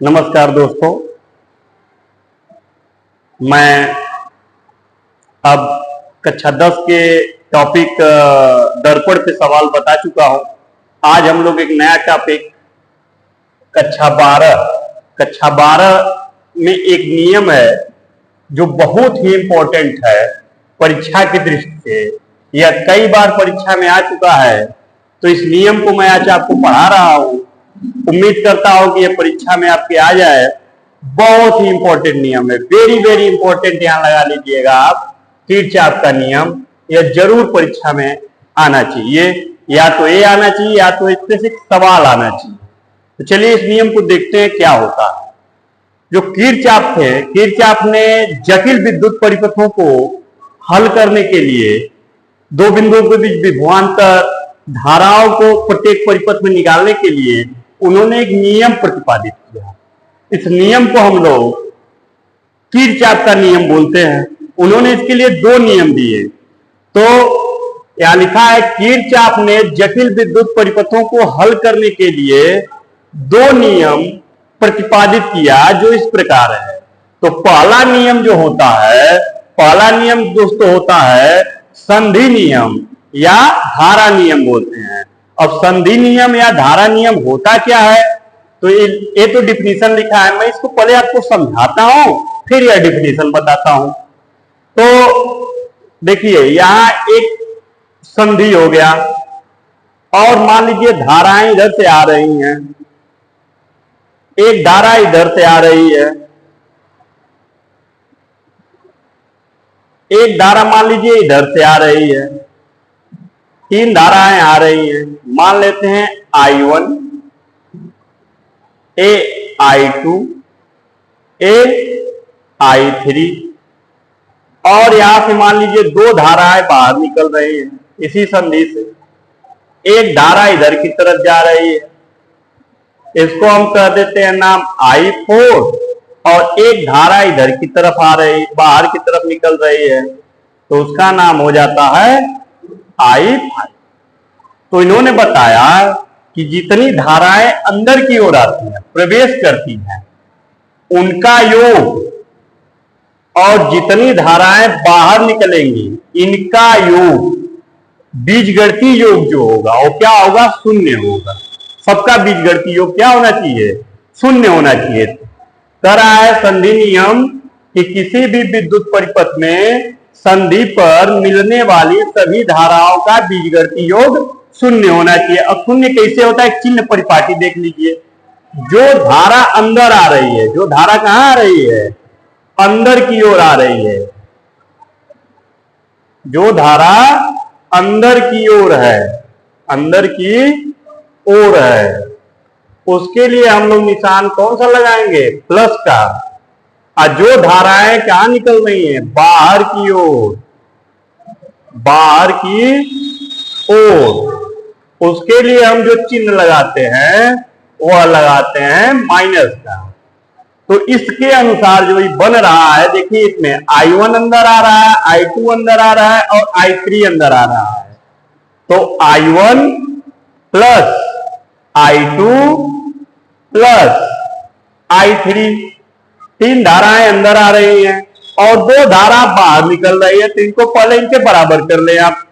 नमस्कार दोस्तों, मैं अब कक्षा 10 के टॉपिक दर्पण पे सवाल बता चुका हूं। आज हम लोग एक नया टॉपिक कक्षा 12 में एक नियम है जो बहुत ही इंपॉर्टेंट है परीक्षा की दृष्टि से। यह कई बार परीक्षा में आ चुका है, तो इस नियम को मैं आज आपको पढ़ा रहा हूं। उम्मीद करता हूं कि यह परीक्षा में आपके आ जाए। बहुत ही इंपॉर्टेंट नियम है, वेरी वेरी इंपॉर्टेंट। यहां लगा लीजिएगा आप, किरचॉफ का नियम। यह जरूर परीक्षा में आना चाहिए, या तो ये आना चाहिए या तो इससे से सवाल आना चाहिए। तो चलिए इस नियम को देखते हैं क्या होता है। जो किरचॉफ थे, किरचॉफ ने जटिल विद्युत परिपथों को हल करने के लिए दो बिंदुओं के बीच विभवांतर धाराओं को प्रत्येक परिपथ में निकालने के लिए उन्होंने एक नियम प्रतिपादित किया। इस नियम को हम लोग किरचॉफ का नियम बोलते हैं। उन्होंने इसके लिए दो नियम दिए। तो यहां लिखा है, किरचॉफ ने जटिल विद्युत परिपथों को हल करने के लिए दो नियम प्रतिपादित किया, जो इस प्रकार है। तो पहला नियम जो होता है, पहला नियम दोस्तों होता है संधि नियम या धारा नियम बोलते हैं। अब संधि नियम या धारा नियम होता क्या है, तो ये तो डिफिनीशन लिखा है। मैं इसको पहले आपको समझाता हूं, फिर यह डिफिनीशन बताता हूं। तो देखिए, यहां एक संधि हो गया और मान लीजिए धाराएं इधर से आ रही हैं, एक धारा इधर से आ रही है, एक धारा मान लीजिए इधर से आ रही है, तीन धाराएं आ रही हैं। मान लेते हैं I1, I2, I3, और यहां से मान लीजिए दो धाराएं बाहर निकल रही हैं इसी संधि से। एक धारा इधर की तरफ जा रही है, इसको हम कह देते हैं नाम I4, और एक धारा इधर की तरफ आ रही, बाहर की तरफ निकल रही है, तो उसका नाम हो जाता है I5। तो इन्होंने बताया कि जितनी धाराएं अंदर की ओर आती हैं, प्रवेश करती हैं, उनका योग, और जितनी धाराएं बाहर निकलेंगी इनका योग, बीजगणितीय योग जो होगा वो क्या होगा, शून्य होगा। सबका बीजगणितीय योग क्या होना चाहिए, शून्य होना चाहिए। कह रहा है संधि नियम कि किसी भी विद्युत परिपथ में संधि पर मिलने वाली सभी धाराओं का बीजगणितीय योग शून्य होना चाहिए। अब शून्य कैसे होता है, चिन्ह परिपाटी देख लीजिए। जो धारा अंदर आ रही है, जो धारा कहां आ रही है, अंदर की ओर आ रही है, जो धारा अंदर की ओर है, अंदर की ओर है, उसके लिए हम लोग निशान कौन सा लगाएंगे, प्लस का। और जो धाराएं कहां निकल रही हैं, बाहर की ओर, बाहर की ओर, उसके लिए हम जो चिन्ह लगाते हैं वह लगाते हैं माइनस का। तो इसके अनुसार जो बन रहा है, देखिए इसमें I1 अंदर आ रहा है, I2 अंदर आ रहा है और I3 अंदर आ रहा है। तो I1 plus I2 plus I3, तीन धाराएं अंदर आ रही हैं और दो धारा बाहर निकल रही है। तो इनको पहले इनके बराबर कर ले आप।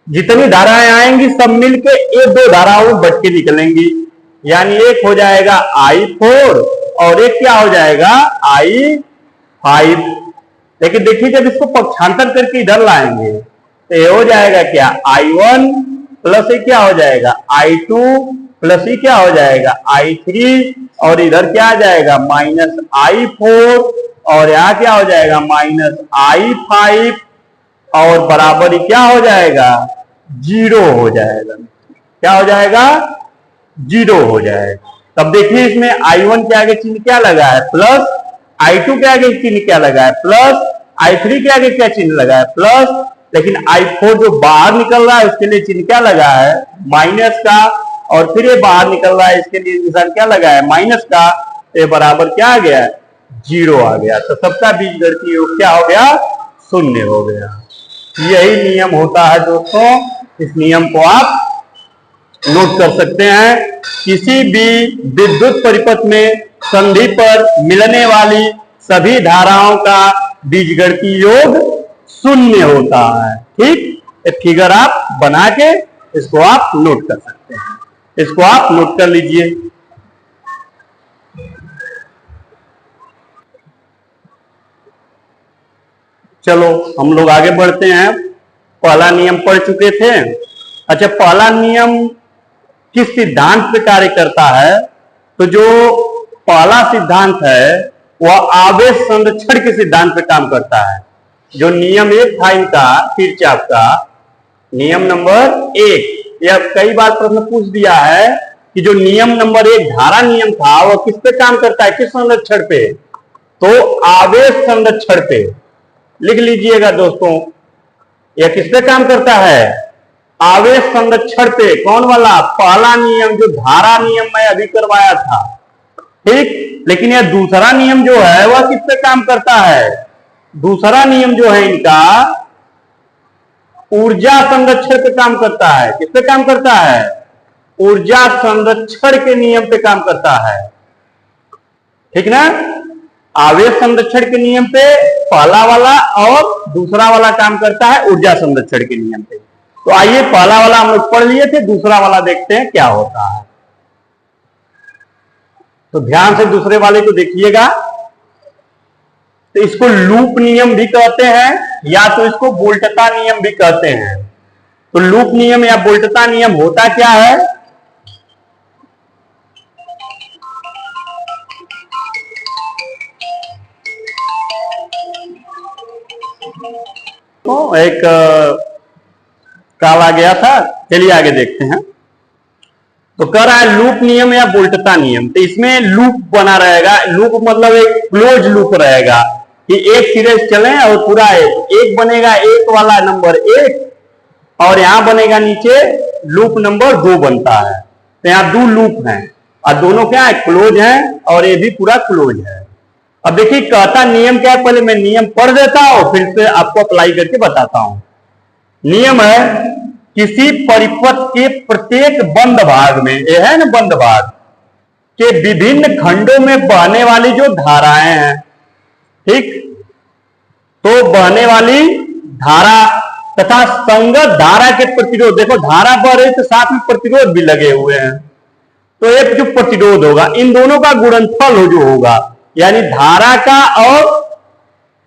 जितनी धाराएं आएंगी सब मिलके ये दो धाराओं में बट के निकलेंगी, यानी एक हो जाएगा I4 और एक क्या हो जाएगा, I5। लेकिन देखिए जब इसको पक्षांतर करके इधर लाएंगे तो ये हो जाएगा क्या, I1 प्लस ये क्या हो जाएगा, I2 प्लस ये क्या हो जाएगा, I3, और इधर क्या आ जाएगा, माइनस I4, और यहां क्या हो जाएगा, माइनस I5, और बराबर क्या हो जाएगा, 0 हो जाएगा। क्या हो जाएगा, 0 हो जाएगा। तब देखिए इसमें I1 के आगे चिन्ह क्या लगा है, प्लस, I2 के आगे चिन्ह क्या लगा है, प्लस, I3 के आगे क्या चिन्ह लगा है, प्लस, लेकिन I4 जो बाहर निकल रहा है उसके लिए चिन्ह क्या लगा है, माइनस का, और फिर ये बाहर निकल रहा है इसके लिए निशान क्या लगा है, माइनस का। ये बराबर क्या आ गया, 0 आ गया। तो सबका बीजगणितीय योग क्या हो गया, शून्य हो गया। यही नियम होता है दोस्तों। इस नियम को आप नोट कर सकते हैं। किसी भी विद्युत परिपथ में संधि पर मिलने वाली सभी धाराओं का बीजगणितीय योग शून्य होता है। ठीक, एक फिगर आप बना के इसको आप नोट कर सकते हैं, इसको आप नोट कर लीजिए। चलो हम लोग आगे बढ़ते हैं। पहला नियम पढ़ चुके थे। अच्छा, पहला नियम किस सिद्धांत पे कार्य करता है? तो जो पहला सिद्धांत है वह आवेश संरक्षण के सिद्धांत पे काम करता है। जो नियम एक था इनका किरचॉफ का, नियम नंबर एक, यह कई बार प्रश्न पूछ दिया है कि जो नियम नंबर एक धारा नियम था वह किस पे काम करता है, किस संरक्षण पे? तो आवेश संरक्षण पे। लिख लीजिएगा दोस्तों, यह किस पे काम करता है? आवेश संरक्षण पे। कौन वाला? पहला नियम जो धारा नियम मैं अभी करवाया था। ठीक, लेकिन यह दूसरा नियम जो है वह किस पे काम करता है? दूसरा नियम जो है इनका ऊर्जा संरक्षण पे काम करता है। किस पे काम करता है? ऊर्जा संरक्षण के नियम पे काम करता है। ठीक ना? आवेश संरक्षण के नियम पे पहला वाला और दूसरा वाला काम करता है ऊर्जा संरक्षण के नियम पे। तो आइए, पहला वाला हम लोग पढ़ लिए थे, दूसरा वाला देखते हैं क्या होता है। तो ध्यान से दूसरे वाले को देखिएगा। तो इसको लूप नियम भी कहते हैं या तो इसको वोल्टता नियम भी कहते हैं। तो लूप नियम या वोल्टता नियम होता क्या है? तो एक काल आ गया था, चलिए आगे देखते हैं। तो कह रहा है लूप नियम या वोल्टता नियम। तो इसमें लूप बना रहेगा। लूप मतलब एक क्लोज लूप रहेगा कि एक सिरे से चले और पूरा एक बनेगा, एक वाला नंबर एक, और यहां बनेगा नीचे लूप नंबर 2 बनता है। तो यहां 2 लूप हैं और दोनों क्या है? क्लोज हैं, और ये भी पूरा क्लोज है। अब देखिए कहता नियम क्या है, पहले मैं नियम पढ़ देता हूं फिर से आपको अप्लाई करके बताता हूं। नियम है किसी परिपथ के प्रत्येक बंद भाग में, यह है ना बंद भाग के विभिन्न खंडों में बहने वाली जो धाराएं हैं, ठीक, तो बहने वाली धारा तथा संगत धारा के प्रतिरोध, देखो धारा बह रही तो साथ में प्रतिरोध भी लगे हुए हैं, तो एक जो प्रतिरोध होगा इन दोनों का गुणनफल हो जो होगा, यानी धारा का और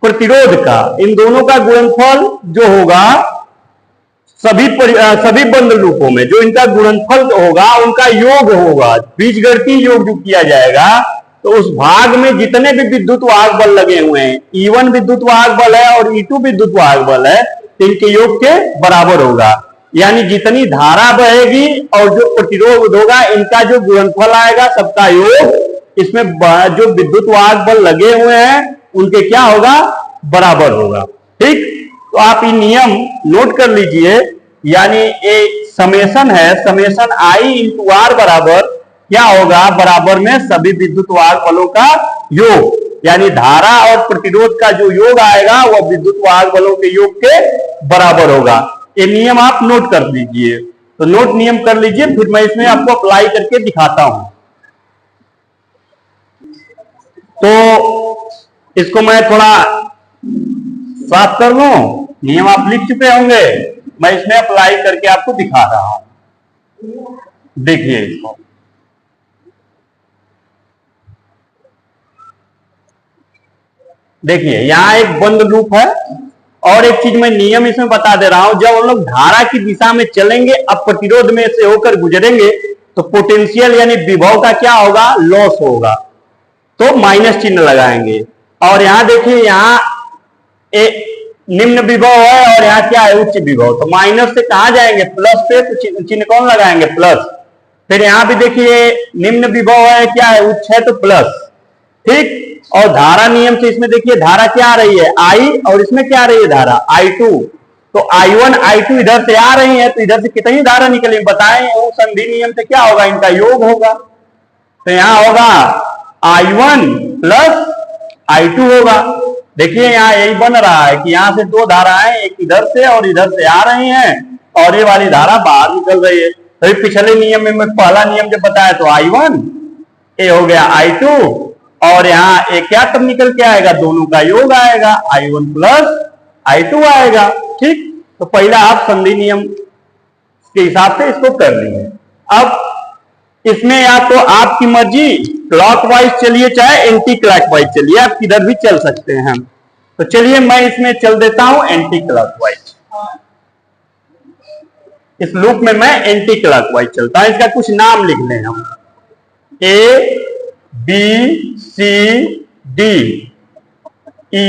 प्रतिरोध का, इन दोनों का गुणनफल जो होगा सभी बंद लूपों में जो इनका गुणनफल होगा उनका योग होगा, बीजगणितीय योग जो किया जाएगा। तो उस भाग में जितने भी विद्युत वाहक बल लगे हुए हैं, E1 विद्युत वाहक बल है और E2 विद्युत वाहक बल है, तो इनके योग के बराबर होगा। यानी जितनी धारा बहेगी और जो प्रतिरोध होगा इनका जो गुणनफल आएगा सबका योग इसमें जो विद्युत वाहक बल लगे हुए हैं उनके क्या होगा? बराबर होगा। ठीक, तो आप ये नियम नोट कर लीजिए। यानी ये समेशन है, समेशन I इंटू आर बराबर क्या होगा? बराबर में सभी विद्युत वाहक बलों का योग, यानी धारा और प्रतिरोध का जो योग आएगा वह विद्युत वाहक बलों के योग के बराबर होगा। ये नियम आप नोट कर लीजिए। तो नोट नियम कर लीजिए, फिर मैं इसमें आपको अप्लाई करके दिखाता हूं। तो इसको मैं थोड़ा साफ कर लूं। नियम आप लिख चुके होंगे, मैं इसमें अप्लाई करके आपको दिखा रहा हूं। देखिए इसको, देखिए यहां एक बंद लूप है और एक चीज मैं नियम इसमें बता दे रहा हूं, जब हम लोग धारा की दिशा में चलेंगे, अब प्रतिरोध में से होकर गुजरेंगे तो पोटेंशियल यानी विभव का क्या होगा? लॉस होगा, तो माइनस चिन्ह लगाएंगे। और यहां देखिए यहां निम्न विभव है और यहाँ क्या है? उच्च विभव। तो माइनस से कहां जाएंगे? प्लस पे, तो चिन्ह कौन लगाएंगे? प्लस। फिर यहां भी देखिए निम्न विभव है, क्या है? उच्च है, तो प्लस। ठीक, और धारा नियम से इसमें देखिए धारा क्या आ रही है? I, और इसमें क्या आ रही है? धारा I2। तो I1 I2 इधर से आ रही है, तो इधर से कितनी धारा निकलेगी बताएं? वो संधि नियम से क्या होगा? इनका योग होगा। तो यहां होगा I1 प्लस I2 होगा। देखिए यहां यही बन रहा है कि यहां से 2 धाराएं एक इधर से और इधर से आ रही हैं और ये वाली धारा बाहर निकल रही है। तो पिछले नियम में मैं पहला नियम जब बताया तो I1 ए हो गया I2 और यहाँ ए क्या तब निकल के आएगा, दोनों का योग आएगा, I1 प्लस I2 आएगा। ठीक, तो पहला आप संधि नियम के हिसाब से इसको कर लिए। अब इसमें या तो आपकी मर्जी क्लॉकवाइज चलिए चाहे एंटी क्लॉकवाइज चलिए, आप किधर भी चल सकते हैं। तो चलिए मैं इसमें चल देता हूं एंटी क्लॉकवाइज, इस लूप में मैं एंटी क्लॉकवाइज चलता हूं। इसका कुछ नाम लिख लें हम, A B C D E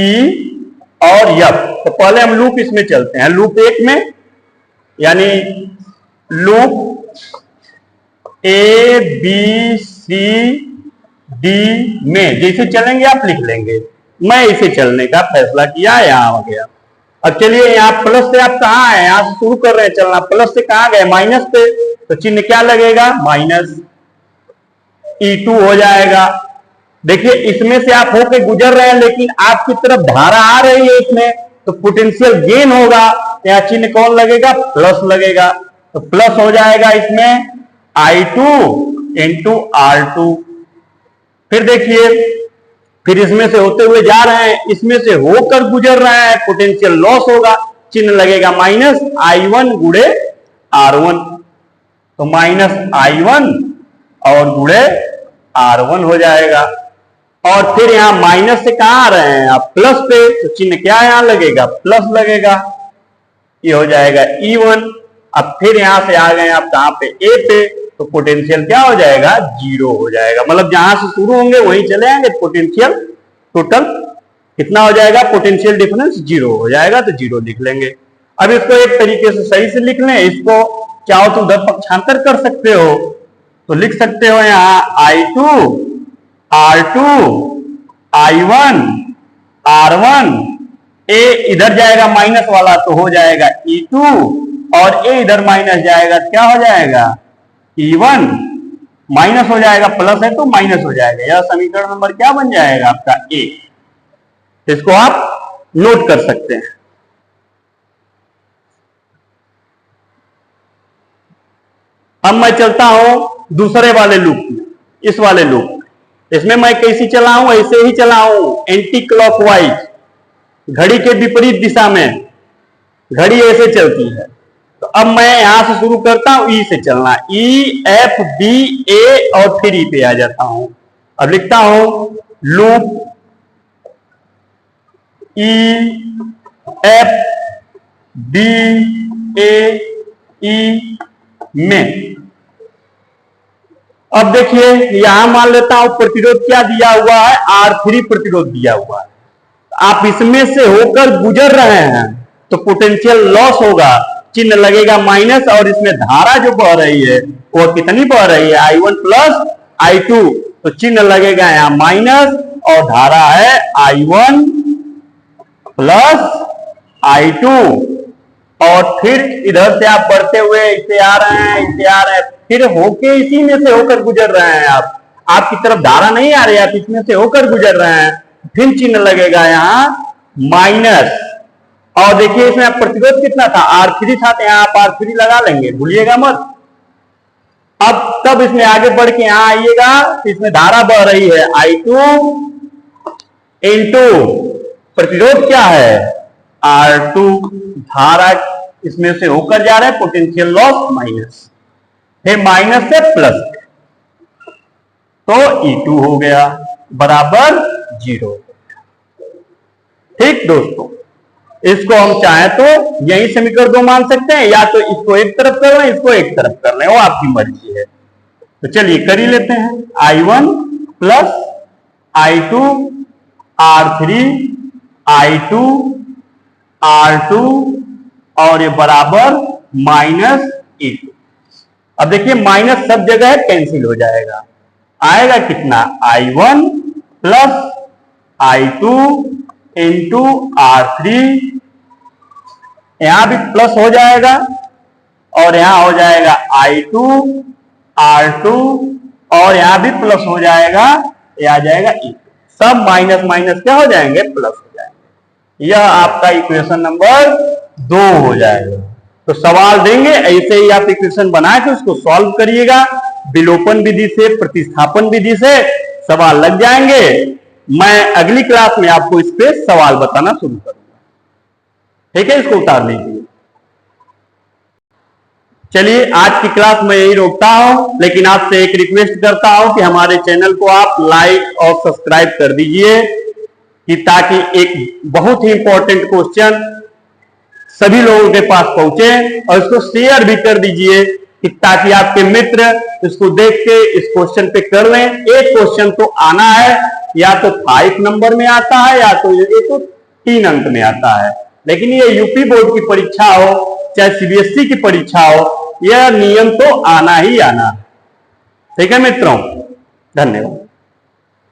और F। तो पहले हम लूप इसमें चलते हैं, लूप 1 में, यानी loop A B C D में जैसे चलेंगे आप लिख लेंगे। मैं इसे चलने का फैसला किया, यहां आ गया। अब चलिए यहाँ प्लस से आप कहाँ आए, यहां से शुरू कर रहे हैं चलना, प्लस से कहां गए, माइनस पे, तो चिन्ह क्या लगेगा, माइनस E2 हो जाएगा। देखिए इसमें से आप होके गुजर रहे हैं लेकिन आपकी तरफ धारा आ रही है इसमें, तो पोटेंशियल गेन होगा, यहाँ चिन्ह कौन लगेगा, प्लस लगेगा। तो प्लस हो जाएगा इसमें I2 इंटू R2। फिर देखिए, फिर इसमें से होते हुए जा रहे हैं, इसमें से होकर गुजर रहे हैं, पोटेंशियल लॉस होगा, चिन्ह लगेगा माइनस I1 गुणे R1। तो माइनस I1 और गुणे R1 हो जाएगा। और फिर यहां माइनस से कहां आ रहे हैं आप, प्लस पे, तो चिन्ह क्या यहां लगेगा, प्लस लगेगा, ये हो जाएगा E1। अब फिर यहां से आ गए आप कहां पे, A पे, तो पोटेंशियल क्या हो जाएगा, 0 हो जाएगा। मतलब जहां से शुरू होंगे वहीं चले आएंगे, पोटेंशियल टोटल कितना हो जाएगा, पोटेंशियल डिफरेंस 0 हो जाएगा, तो 0 लिख लेंगे। अब इसको एक तरीके से सही से लिख लें, इसको चाहो तो उधर पक्षांतर कर सकते हो, तो लिख सकते हो यहाँ I2 R2 I1 R1, A इधर जाएगा माइनस वाला तो हो जाएगा E2 और A इधर माइनस जाएगा क्या हो जाएगा, E1, माइनस हो जाएगा, प्लस है तो माइनस हो जाएगा। यह समीकरण नंबर क्या बन जाएगा आपका A। इसको आप नोट कर सकते हैं। अब मैं चलता हूं दूसरे वाले लूप में, इस वाले लूप में। इसमें मैं कैसी चलाऊं, ऐसे ही चलाऊं, एंटी क्लॉकवाइज, घड़ी के विपरीत दिशा में, घड़ी ऐसे चलती है। तो अब मैं यहां से शुरू करता हूं, ई से चलना, ई एफ बी ए और फिर ई पे आ जाता हूं। अब लिखता हूं लूप ई एफ बी ए ई में। अब देखिए यहां मान लेता हूं प्रतिरोध क्या दिया हुआ है, R3 प्रतिरोध दिया हुआ है। आप इसमें से होकर गुजर रहे हैं तो पोटेंशियल लॉस होगा, चिन्ह लगेगा माइनस, और इसमें धारा जो बह रही है वो कितनी बह रही है, I1 प्लस I2, तो चिन्ह लगेगा यहां माइनस, और धारा है I1 प्लस I2। और फिर इधर से आप बढ़ते हुए इसे आ रहे हैं, इसे आ रहे हैं, फिर होके इसी में से होकर गुजर रहे हैं आप, आपकी तरफ धारा नहीं आ रही है, आप इसमें से होकर गुजर रहे हैं, फिर चिन्ह लगेगा यहां माइनस। और देखिए इसमें प्रतिरोध कितना था, R3 था, तो यहां आप R3 लगा लेंगे, भूलिएगा मत। अब तब इसमें आगे बढ़ के यहां आइएगा, इसमें धारा बह रही है I2 इंटू प्रतिरोध क्या है, R2, धारा इसमें से होकर जा रहा है, पोटेंशियल लॉस माइनस, फिर माइनस से प्लस, तो E2 हो गया बराबर 0। ठीक दोस्तों, इसको हम चाहे तो यही समीकरण 2 मान सकते हैं, या तो इसको एक तरफ कर लें, इसको एक तरफ कर लें, वो आपकी मर्जी है। तो चलिए कर ही लेते हैं, I1 plus I2 R3 I2 R2 और ये बराबर माइनस E2। अब देखिए माइनस सब जगह कैंसिल हो जाएगा, आएगा कितना, I1 plus I2 into R3, यहां भी प्लस हो जाएगा, और यहां हो जाएगा I2 R2, और यहां भी प्लस हो जाएगा, ये आ जाएगा E2, सब माइनस माइनस क्या हो जाएंगे, प्लस हो जाएंगे। यह आपका इक्वेशन नंबर 2 हो जाएगा। तो सवाल देंगे, ऐसे ही आप इक्वेशन बना के उसको सॉल्व करिएगा। विलोपन विधि से, प्रतिस्थापन विधि से सवाल लग जाएंगे। मैं अगली क्लास में आपको इस पे सवाल बताना शुरू करूंगा। ठीक है, इसको उतार लीजिए। चलिए, आज की क्लास मैं यही रोकता हूं, लेकिन आपसे एक रिक्वेस्ट करता हूं कि हमारे चैनल को आप लाइक और सब्सक्राइब कर दीजिए, कि ताकि एक बहुत ही इंपॉर्टेंट क्वेश्चन सभी लोगों के पास पहुंचे, और इसको शेयर भी कर दीजिए कि ताकि आपके मित्र इसको देख के इस क्वेश्चन पे कर लें। एक क्वेश्चन तो आना है, या तो 5 नंबर में आता है, या तो ये तो 3 अंक में आता है, लेकिन ये यूपी बोर्ड की परीक्षा हो चाहे सीबीएसई की परीक्षा हो, यह नियम तो आना ही आना। ठीक है मित्रों, धन्यवाद।